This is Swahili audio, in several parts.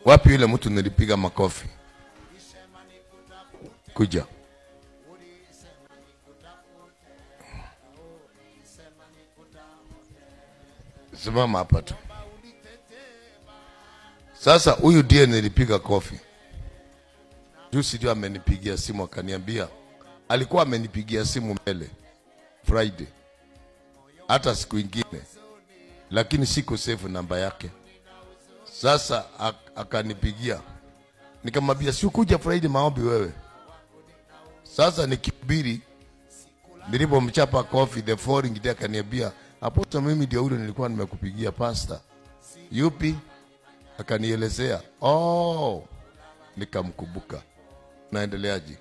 Wapi yule mtu nilipiga makofi? Kuja. Simama hapa tu. Sasa huyu ndiye nilipiga kofi. Juzi ndio amenipigia simu akaniambia alikuwa amenipigia simu mbele Friday. Hata siku nyingine. Lakini siku save namba yake. Sasa akanipigia. Nikamwambia si kuja Friday maombi wewe. Sasa nikihubiri nilipomchapa kofi the following day akaniambia hapo mimi ndio yule nilikuwa nimekupigia pastor. Yupi? Akanielezea. Oh. Nikamkumbuka. Naendeleaje?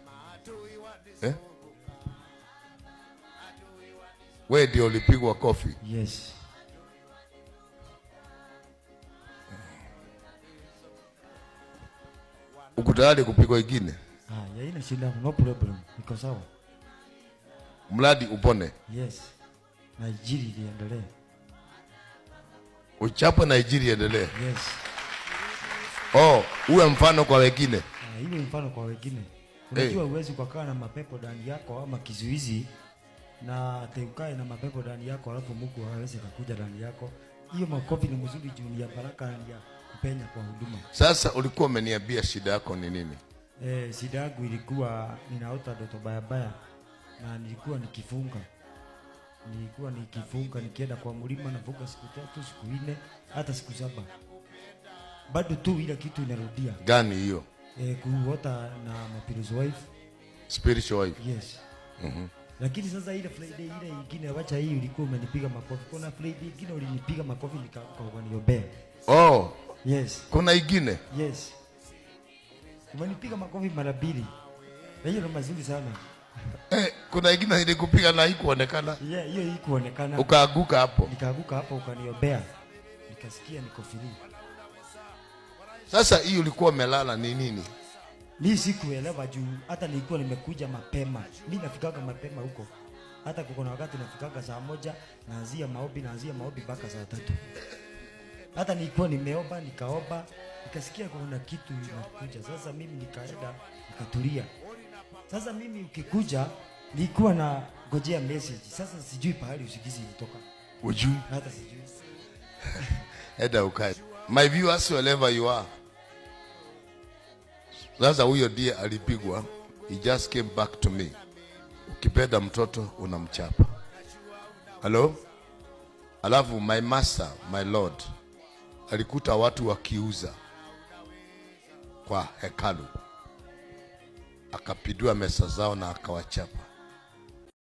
Wewe ndio ulipigwa kofi? Yes. Uko tayari kupigwa ingine? Ya ina shida, no problem. Iko sawa. Mradi upone. Yes. Nigeria iendelee. Uchapa Nigeria iendelee. Yes. Oh, uwe mfano kwa wengine. Iwe mfano kwa wengine. Unajua uwezi kukaa na mapepo ndani yako ama kizuizi na teukae na mapepo ndani yako alafu Mungu hawezi kukuja ndani yako. Hiyo makofi ni mzuri juu ya baraka ya kupenya kwa huduma. Sasa ulikuwa umeniambia shida yako ni nini? Shida yangu ilikuwa ninaota ndoto baya na nilikuwa nikifunga. Nikienda kwa mlima nafunga siku 3, siku 4, hata siku 7. Bado tu ile kitu inarudia. Gani hiyo? Kuota na spiritual wife. Spiritual wife. Yes. Lakini sasa ile Friday ile nyingine wacha hii ulikuwa umenipiga makofi. Kuna Friday nyingine ulinipiga makofi nikakuombea. Oh. Yes. Kuna ingine? Yes. Umenipiga makofi mara 2. Hiyo ni mazuri sana. Kuna ingine nilikupiga na haikuonekana. Yeah, hiyo haikuonekana. Ukaanguka hapo. Nikaanguka hapo ukaniombea. Nikasikia niko free. Sasa hii ulikuwa umelala ni nini? Mimi sikuelewa juu hata nilikuwa nimekuja mapema. Mimi nafikaga mapema huko. Hata kuna wakati nafikaga saa 1 naanzia maombi mpaka saa 3. Hata nilikuwa nimeomba nikaomba nikasikia kuna kitu inakuja. Sasa mimi nikaenda nikatulia. Sasa mimi ukikuja nilikuwa na ngojea message. Sasa sijui pahali usikizi ilitoka. Ujui? Hata sijui. Eda ukae. My viewers wherever you are. Sasa huyo ndiye alipigwa. He just came back to me. Ukipenda mtoto unamchapa. Hello? Alafu my master, my lord, alikuta watu wakiuza kwa hekalu. Akapindua meza zao na akawachapa.